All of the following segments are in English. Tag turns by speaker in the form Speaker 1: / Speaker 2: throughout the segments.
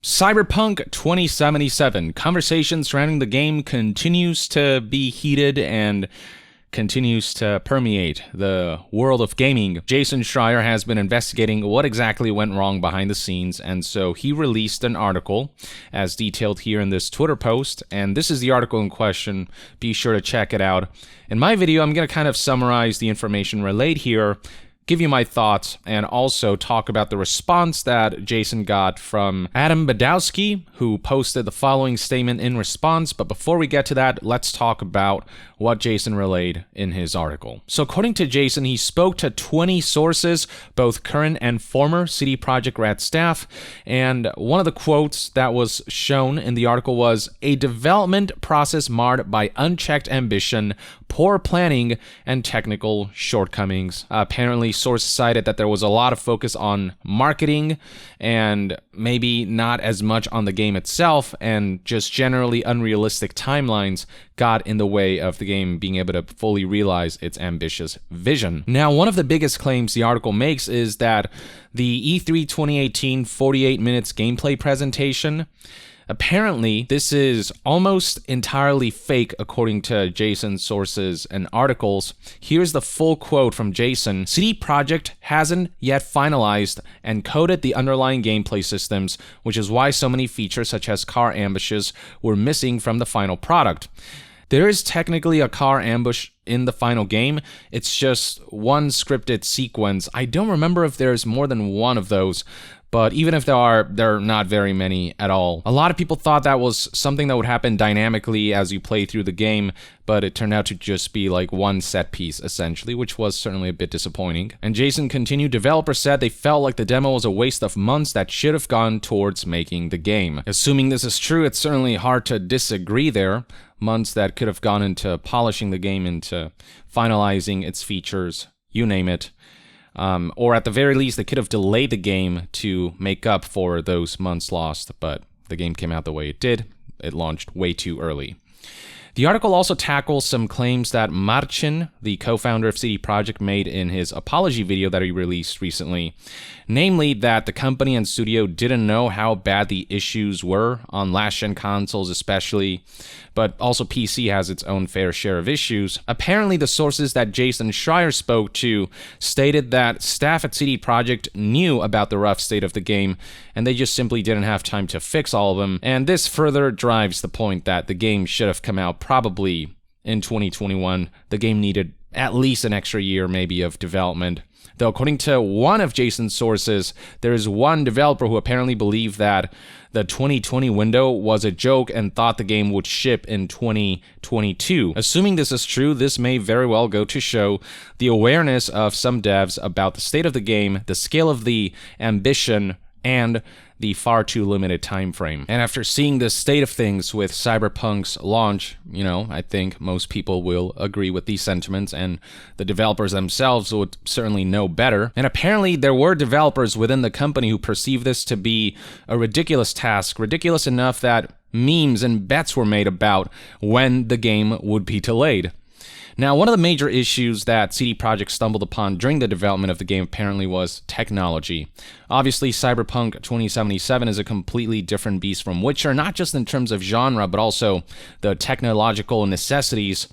Speaker 1: Cyberpunk 2077. Conversation surrounding the game continues to be heated and continues to permeate the world of gaming. Jason Schreier has been investigating what exactly went wrong behind the scenes, and so he released an article as detailed here in this Twitter post, and this is the article in question. Be sure to check it out. In my video, I'm going to kind of summarize the information relayed here, give you my thoughts, and also talk about the response that Jason got from Badowski, who posted the following statement in response. But before we get to that, let's talk about what Jason relayed in his article. So according to Jason, he spoke to 20 sources, both current and former CD Projekt Red staff, and one of the quotes that was shown in the article was, "A development process marred by unchecked ambition, poor planning, and technical shortcomings." Apparently, sources cited that there was a lot of focus on marketing and maybe not as much on the game itself, and just generally unrealistic timelines got in the way of the game being able to fully realize its ambitious vision. Now, one of the biggest claims the article makes is that the E3 2018 48 minutes gameplay presentation, apparently, this is almost entirely fake according to Jason's sources and articles. Here's the full quote from Jason. "CD Projekt hasn't yet finalized and coded the underlying gameplay systems, which is why so many features such as car ambushes were missing from the final product." There is technically a car ambush in the final game. It's just one scripted sequence. I don't remember if there's more than one of those, but even if there are not very many at all. A lot of people thought that was something that would happen dynamically as you play through the game, but it turned out to just be like one set piece, essentially, which was certainly a bit disappointing. And Jason continued, "Developers said they felt like the demo was a waste of months that should have gone towards making the game." Assuming this is true, it's certainly hard to disagree there. Months that could have gone into polishing the game, into finalizing its features, you name it. Or at the very least, they could have delayed the game to make up for those months lost, but the game came out the way it did. It launched way too early. The article also tackles some claims that Marcin, the co-founder of CD Projekt, made in his apology video that he released recently. Namely, that the company and studio didn't know how bad the issues were on last-gen consoles especially, but also PC has its own fair share of issues. Apparently, the sources that Jason Schreier spoke to stated that staff at CD Projekt knew about the rough state of the game, and they just simply didn't have time to fix all of them, and this further drives the point that the game should have come out probably in 2021. The game needed at least an extra year, maybe, of development. Though according to one of Jason's sources, there is one developer who apparently believed that the 2020 window was a joke and thought the game would ship in 2022. Assuming this is true, this may very well go to show the awareness of some devs about the state of the game, the scale of the ambition, and the far too limited time frame. And after seeing the state of things with Cyberpunk's launch, I think most people will agree with these sentiments, and the developers themselves would certainly know better. And apparently there were developers within the company who perceived this to be a ridiculous task, ridiculous enough that memes and bets were made about when the game would be delayed. Now, one of the major issues that CD Projekt stumbled upon during the development of the game apparently was technology. Obviously, Cyberpunk 2077 is a completely different beast from Witcher, not just in terms of genre, but also the technological necessities,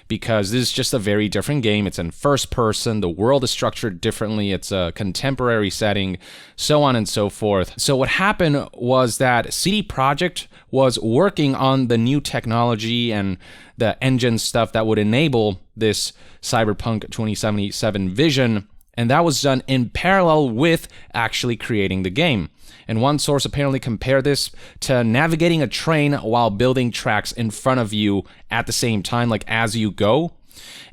Speaker 1: because this is just a very different game. It's in first person, the world is structured differently, it's a contemporary setting, so on and so forth. So what happened was that CD Projekt was working on the new technology and the engine stuff that would enable this Cyberpunk 2077 vision, and that was done in parallel with actually creating the game. And one source apparently compared this to navigating a train while building tracks in front of you at the same time, like as you go.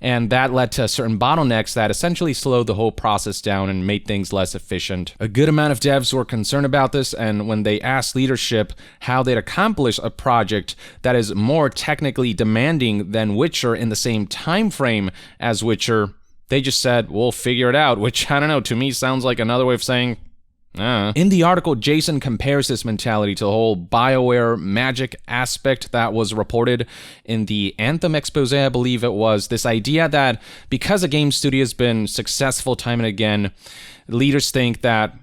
Speaker 1: And that led to certain bottlenecks that essentially slowed the whole process down and made things less efficient. A good amount of devs were concerned about this, and when they asked leadership how they'd accomplish a project that is more technically demanding than Witcher in the same time frame as Witcher, they just said, "We'll figure it out," which, I don't know, to me sounds like another way of saying, In the article, Jason compares this mentality to the whole BioWare magic aspect that was reported in the Anthem expose, I believe it was. This idea that because a game studio has been successful time and again, leaders think that,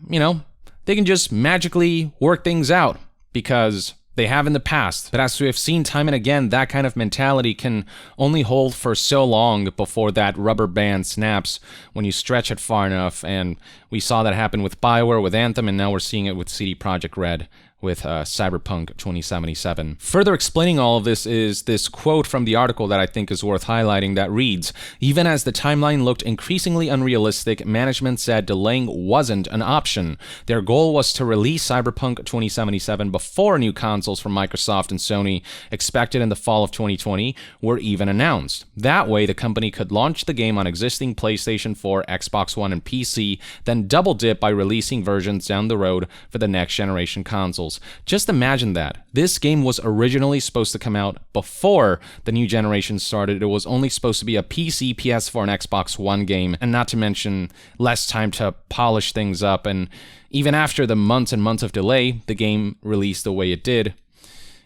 Speaker 1: they can just magically work things out. because they have in the past. But as we have seen time and again, that kind of mentality can only hold for so long before that rubber band snaps when you stretch it far enough. And we saw that happen with BioWare, with Anthem, and now we're seeing it with CD Projekt Red with Cyberpunk 2077. Further explaining all of this is this quote from the article that I think is worth highlighting that reads, "Even as the timeline looked increasingly unrealistic, management said delaying wasn't an option. Their goal was to release Cyberpunk 2077 before new consoles from Microsoft and Sony, expected in the fall of 2020, were even announced. That way, the company could launch the game on existing PlayStation 4, Xbox One, and PC, then double dip by releasing versions down the road for the next generation consoles." Just imagine that. This game was originally supposed to come out before the new generation started. It was only supposed to be a PC, PS4, and Xbox One game, and not to mention less time to polish things up. And even after the months and months of delay, the game released the way it did.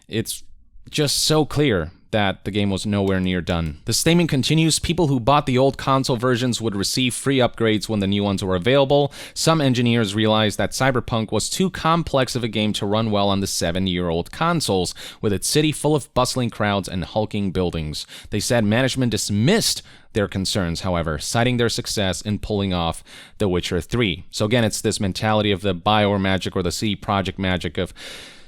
Speaker 1: It's just so clear that the game was nowhere near done. The statement continues, "People who bought the old console versions would receive free upgrades when the new ones were available. Some engineers realized that Cyberpunk was too complex of a game to run well on the 7-year-old consoles, with its city full of bustling crowds and hulking buildings. They said management dismissed their concerns, however, citing their success in pulling off The Witcher 3. So again, it's this mentality of the BioWare magic or the CD Projekt magic of,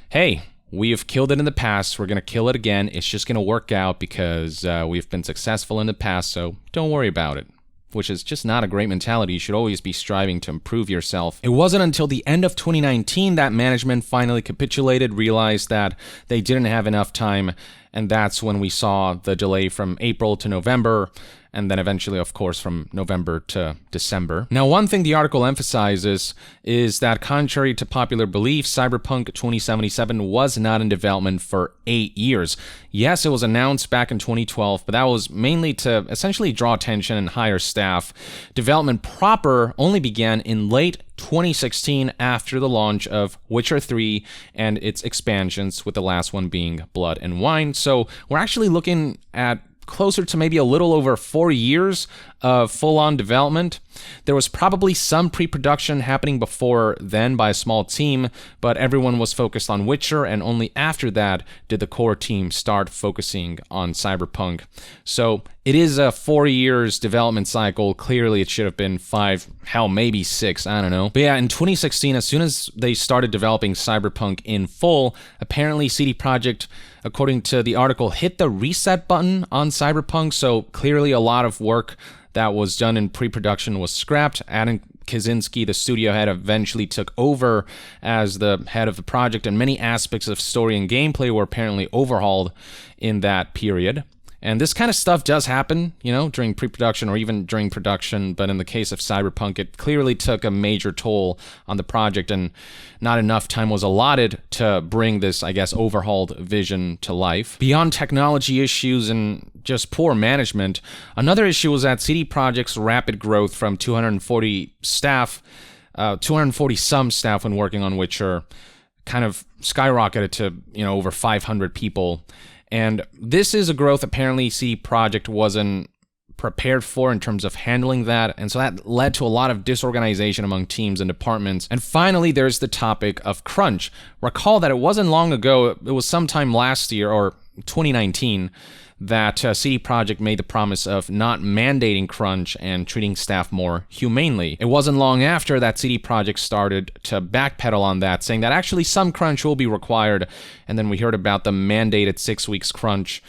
Speaker 1: hey, we have killed it in the past, we're going to kill it again, it's just going to work out because we've been successful in the past, so don't worry about it. Which is just not a great mentality. You should always be striving to improve yourself. It wasn't until the end of 2019 that management finally capitulated, realized that they didn't have enough time, and that's when we saw the delay from April to November, and then eventually, of course, from November to December. Now, one thing the article emphasizes is that contrary to popular belief, Cyberpunk 2077 was not in development for 8 years. Yes, it was announced back in 2012, but that was mainly to essentially draw attention and hire staff. Development proper only began in late 2016 after the launch of Witcher 3 and its expansions, with the last one being Blood and Wine. So we're actually looking at closer to maybe a little over 4 years of full-on development. There was probably some pre-production happening before then by a small team, but everyone was focused on Witcher, and only after that did the core team start focusing on Cyberpunk. So it is a 4 years development cycle. Clearly it should have been 5, hell, maybe 6, I don't know. But yeah, in 2016, as soon as they started developing Cyberpunk in full, apparently CD Projekt, according to the article, hit the reset button on Cyberpunk, so clearly a lot of work that was done in pre-production was scrapped. Adam Kaczynski, the studio head, eventually took over as the head of the project, and many aspects of story and gameplay were apparently overhauled in that period. And this kind of stuff does happen, you know, during pre-production or even during production, but in the case of Cyberpunk, it clearly took a major toll on the project, and not enough time was allotted to bring this, I guess, overhauled vision to life. Beyond technology issues and just poor management, another issue was that CD Projekt's rapid growth from 240 some staff when working on Witcher kind of skyrocketed to, you know, over 500 people. And this is a growth apparently CD Projekt wasn't prepared for in terms of handling that, and so that led to a lot of disorganization among teams and departments. And finally, there's the topic of crunch. Recall that it wasn't long ago, it was sometime last year, or 2019, that CD Projekt made the promise of not mandating crunch and treating staff more humanely. It wasn't long after that CD Projekt started to backpedal on that, saying that actually some crunch will be required, and then we heard about the mandated 6 weeks crunch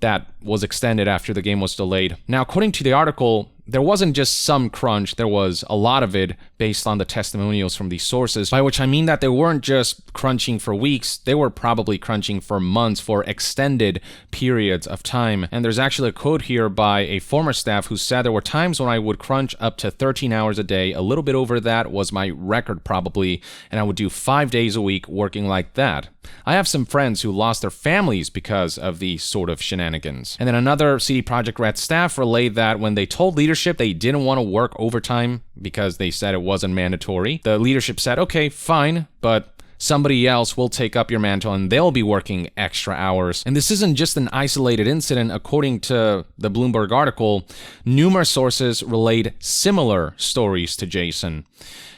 Speaker 1: that was extended after the game was delayed. Now, according to the article, there wasn't just some crunch, there was a lot of it based on the testimonials from these sources, by which I mean that they weren't just crunching for weeks, they were probably crunching for months, for extended periods of time. And there's actually a quote here by a former staff who said, "There were times when I would crunch up to 13 hours a day, a little bit over that was my record probably, and I would do 5 days a week working like that. I have some friends who lost their families because of these sort of shenanigans." And then another CD Projekt Red staff relayed that when they told leadership they didn't want to work overtime because they said it wasn't mandatory, the leadership said, "Okay, fine, but somebody else will take up your mantle and they'll be working extra hours." And this isn't just an isolated incident. According to the Bloomberg article, numerous sources relayed similar stories to Jason.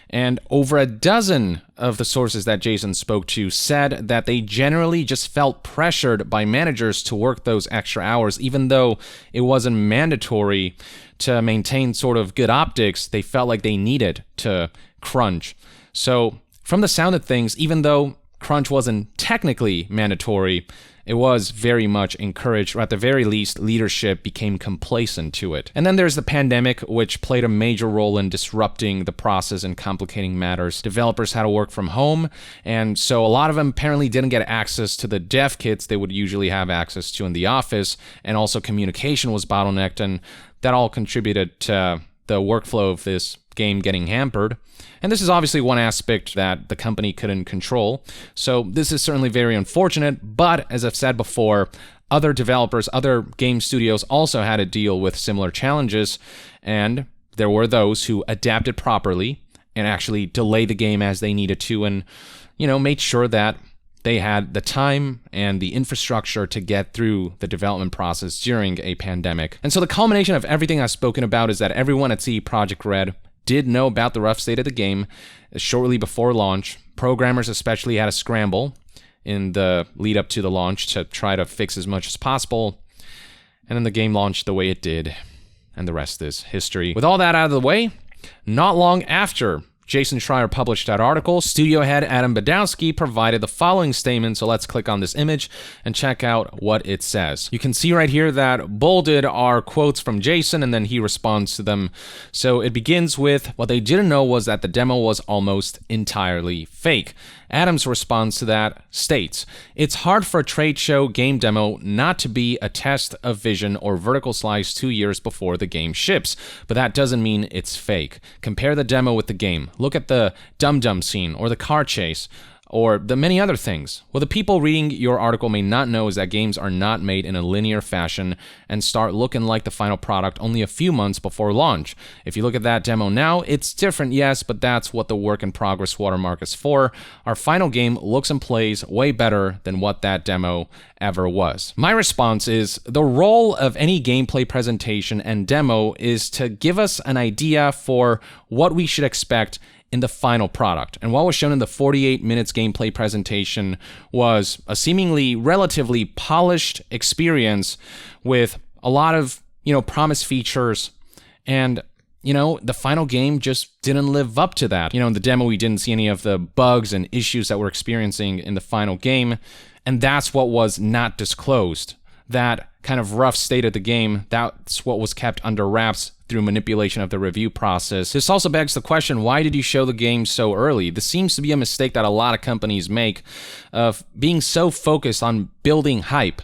Speaker 1: And over a dozen of the sources that Jason spoke to said that they generally just felt pressured by managers to work those extra hours, even though it wasn't mandatory to maintain sort of good optics. They felt like they needed to crunch. So from the sound of things, even though crunch wasn't technically mandatory, it was very much encouraged, or at the very least, leadership became complacent to it. And then there's the pandemic, which played a major role in disrupting the process and complicating matters. Developers had to work from home, and so a lot of them apparently didn't get access to the dev kits they would usually have access to in the office, and also communication was bottlenecked, and that all contributed to the workflow of this game getting hampered. And this is obviously one aspect that the company couldn't control. So this is certainly very unfortunate, but as I've said before, other developers, other game studios also had to deal with similar challenges, and there were those who adapted properly and actually delayed the game as they needed to, and, made sure that they had the time and the infrastructure to get through the development process during a pandemic. And so the culmination of everything I've spoken about is that everyone at CD Projekt Red did know about the rough state of the game shortly before launch. Programmers especially had to scramble in the lead up to the launch to try to fix as much as possible. And then the game launched the way it did, and the rest is history. With all that out of the way, not long after Jason Schreier published that article, studio head Adam Badowski provided the following statement, so let's click on this image and check out what it says. You can see right here that bolded are quotes from Jason, and then he responds to them. So it begins with, what they didn't know was that the demo was almost entirely fake. Adam's response to that states, it's hard for a trade show game demo not to be a test of vision or vertical slice 2 years before the game ships, but that doesn't mean it's fake. Compare the demo with the game. Look at the dum-dum scene or the car chase or the many other things. What the people reading your article may not know is that games are not made in a linear fashion and start looking like the final product only a few months before launch. If you look at that demo now, it's different, yes, but that's what the work in progress watermark is for. Our final game looks and plays way better than what that demo ever was. My response is, the role of any gameplay presentation and demo is to give us an idea for what we should expect in the final product. And what was shown in the 48 minutes gameplay presentation was a seemingly relatively polished experience with a lot of, promised features, and the final game just didn't live up to that. In the demo, we didn't see any of the bugs and issues that we're experiencing in the final game, and that's what was not disclosed. That kind of rough state of the game, that's what was kept under wraps through manipulation of the review process. This also begs the question, why did you show the game so early? This seems to be a mistake that a lot of companies make, of being so focused on building hype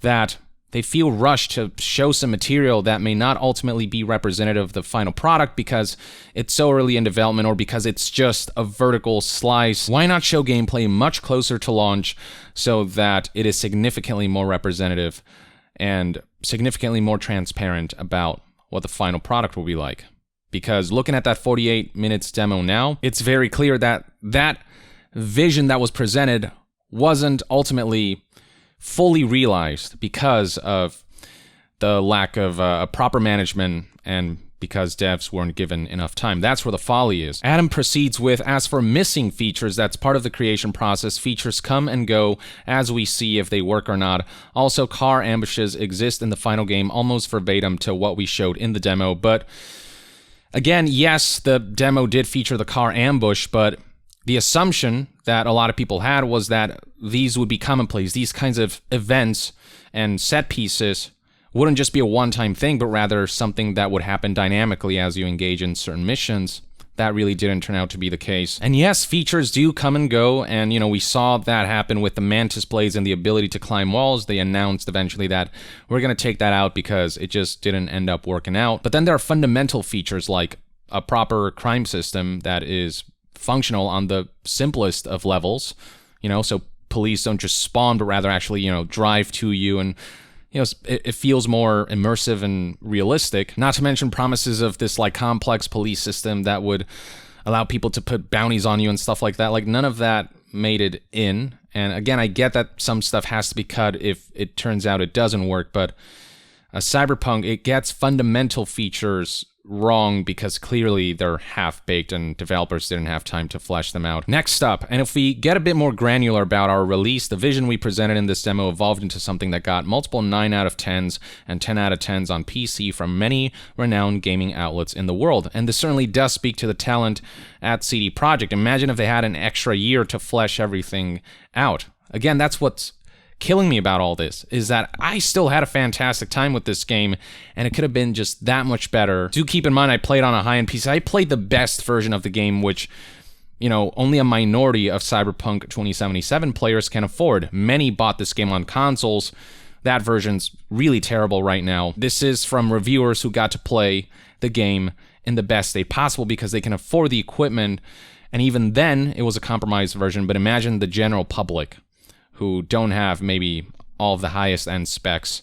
Speaker 1: that they feel rushed to show some material that may not ultimately be representative of the final product because it's so early in development or because it's just a vertical slice. Why not show gameplay much closer to launch so that it is significantly more representative and significantly more transparent about what the final product will be like? Because looking at that 48 minutes demo now, it's very clear that that vision that was presented wasn't ultimately fully realized because of the lack of proper management and because devs weren't given enough time. That's where the folly is. Adam proceeds with, as for missing features, that's part of the creation process. Features come and go as we see if they work or not. Also, car ambushes exist in the final game almost verbatim to what we showed in the demo, but again, yes, the demo did feature the car ambush, but the assumption that a lot of people had was that these would be commonplace. These kinds of events and set pieces wouldn't just be a one-time thing, but rather something that would happen dynamically as you engage in certain missions. That really didn't turn out to be the case. And yes, features do come and go, and we saw that happen with the Mantis blades and the ability to climb walls. They announced eventually that we're going to take that out because it just didn't end up working out. But then there are fundamental features like a proper crime system that is functional on the simplest of levels, so police don't just spawn, but rather actually, drive to you, and it feels more immersive and realistic. Not to mention promises of this complex police system that would allow people to put bounties on you and stuff like that. None of that made it in. And again, I get that some stuff has to be cut if it turns out it doesn't work, but Cyberpunk, it gets fundamental features wrong because clearly they're half-baked and developers didn't have time to flesh them out. Next up, and if we get a bit more granular about our release, the vision we presented in this demo evolved into something that got multiple 9 out of 10s and 10 out of 10s on PC from many renowned gaming outlets in the world. And this certainly does speak to the talent at CD Projekt. Imagine if they had an extra year to flesh everything out. Again, that's what's killing me about all this, is that I still had a fantastic time with this game, and it could have been just that much better. Do keep in mind I played on a high-end PC. I played the best version of the game, which, you know, only a minority of Cyberpunk 2077 players can afford. Many bought this game on consoles. That version's really terrible right now. This is from reviewers who got to play the game in the best state possible because they can afford the equipment, and even then, it was a compromised version. But imagine the general public who don't have maybe all of the highest end specs,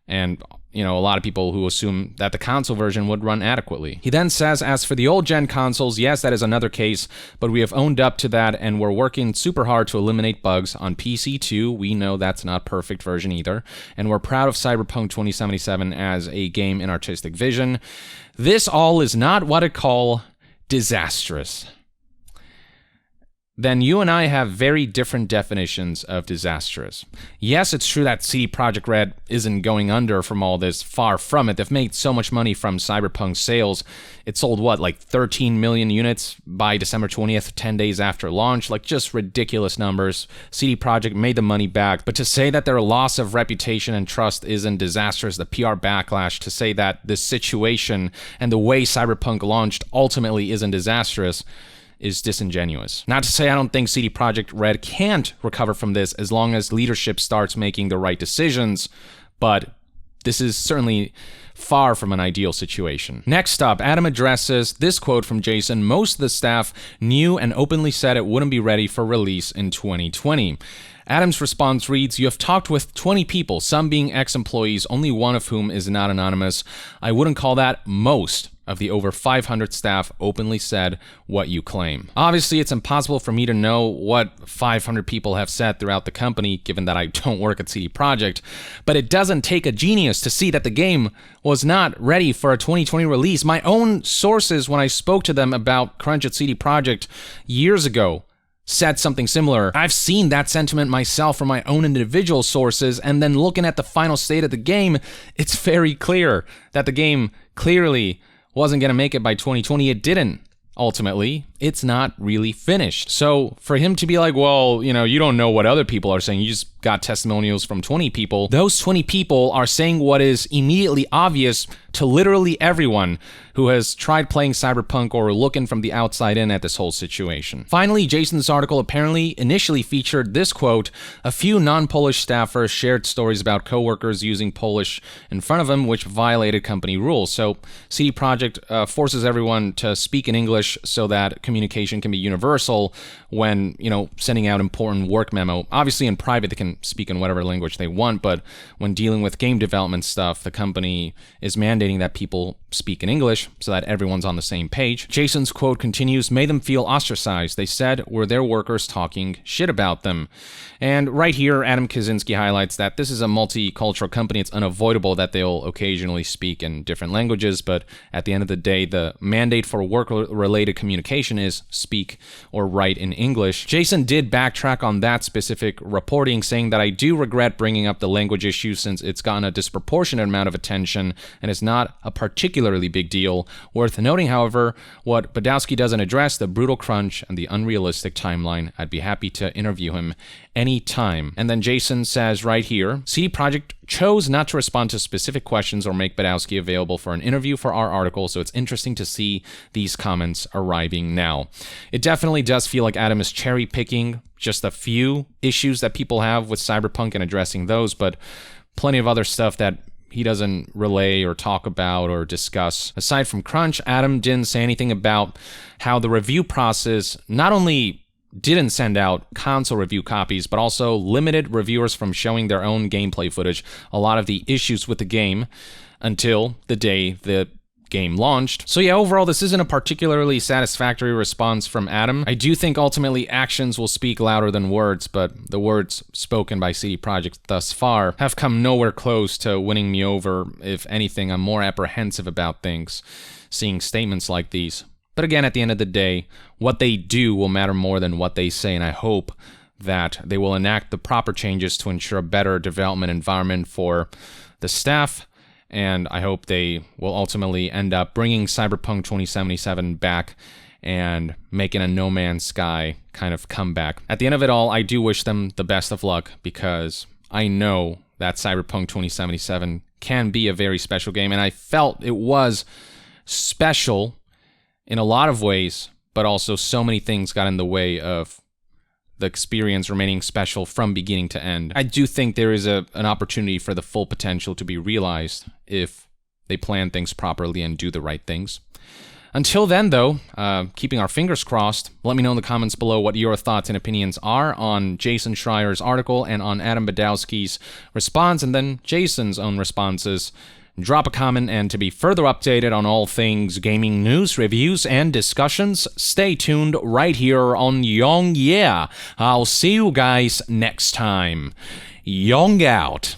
Speaker 1: and, you know, a lot of people who assume that the console version would run adequately. He then says, as for the old gen consoles, yes, that is another case, but we have owned up to that and we're working super hard to eliminate bugs. On PC too, we know that's not perfect version either, and we're proud of Cyberpunk 2077 as a game in artistic vision. This all is not what I call disastrous. Then you and I have very different definitions of disastrous. Yes, it's true that CD Projekt Red isn't going under from all this. Far from it. They've made so much money from Cyberpunk sales. It sold, what, like 13 million units by December 20th, 10 days after launch? Like, just ridiculous numbers. CD Projekt made the money back. But to say that their loss of reputation and trust isn't disastrous, the PR backlash, to say that this situation and the way Cyberpunk launched ultimately isn't disastrous, is disingenuous. Not to say I don't think CD Projekt Red can't recover from this as long as leadership starts making the right decisions, but this is certainly far from an ideal situation. Next up, Adam addresses this quote from Jason: most of the staff knew and openly said it wouldn't be ready for release in 2020. Adam's response reads, you have talked with 20 people, some being ex-employees, only one of whom is not anonymous. I wouldn't call that most of the over 500 staff openly said what you claim. Obviously, it's impossible for me to know what 500 people have said throughout the company, given that I don't work at CD Projekt, but it doesn't take a genius to see that the game was not ready for a 2020 release. My own sources, when I spoke to them about crunch at CD Projekt years ago, said something similar. I've seen that sentiment myself from my own individual sources, and then looking at the final state of the game, it's very clear that the game clearly wasn't going to make it by 2020. It didn't. Ultimately, it's not really finished. So for him to be like, well, you know, you don't know what other people are saying, you just got testimonials from 20 people. Those 20 people are saying what is immediately obvious to literally everyone who has tried playing Cyberpunk or looking from the outside in at this whole situation. Finally, Jason's article apparently initially featured this quote: a few non-Polish staffers shared stories about coworkers using Polish in front of them, which violated company rules. So CD Projekt forces everyone to speak in English so that communication can be universal when, you know, sending out important work memo. Obviously in private they can speak in whatever language they want, but when dealing with game development stuff, the company is mandating that people speak in English so that everyone's on the same page. Jason's quote continues, made them feel ostracized. They said were their workers talking shit about them. And right here, Adam Kaczynski highlights that this is a multicultural company. It's unavoidable that they'll occasionally speak in different languages, but at the end of the day, the mandate for work-related communication is speak or write in English. Jason did backtrack on that specific reporting, saying that I do regret bringing up the language issue since it's gotten a disproportionate amount of attention and is not a particularly big deal. Worth noting, however, what Badowski doesn't address, the brutal crunch and the unrealistic timeline. I'd be happy to interview him anytime. And then Jason says right here, CD Projekt chose not to respond to specific questions or make Badowski available for an interview for our article, so it's interesting to see these comments arriving now. It definitely does feel like Adam is cherry-picking just a few issues that people have with Cyberpunk and addressing those, but plenty of other stuff that he doesn't relay or talk about or discuss. Aside from crunch, Adam didn't say anything about how the review process not only didn't send out console review copies, but also limited reviewers from showing their own gameplay footage. A lot of the issues with the game until the day the game launched. So yeah, overall, this isn't a particularly satisfactory response from Adam. I do think ultimately actions will speak louder than words, but the words spoken by CD Projekt thus far have come nowhere close to winning me over. If anything, I'm more apprehensive about things, seeing statements like these. But again, at the end of the day, what they do will matter more than what they say, and I hope that they will enact the proper changes to ensure a better development environment for the staff, and I hope they will ultimately end up bringing Cyberpunk 2077 back and making a No Man's Sky kind of comeback. At the end of it all, I do wish them the best of luck, because I know that Cyberpunk 2077 can be a very special game, and I felt it was special in a lot of ways, but also so many things got in the way of the experience remaining special from beginning to end. I do think there is an opportunity for the full potential to be realized if they plan things properly and do the right things. Until then, though, keeping our fingers crossed, let me know in the comments below what your thoughts and opinions are on Jason Schreier's article and on Adam Badowski's response, and then Jason's own responses. Drop a comment, and to be further updated on all things gaming news, reviews, and discussions, stay tuned right here on Young Yeah. I'll see you guys next time. Young out.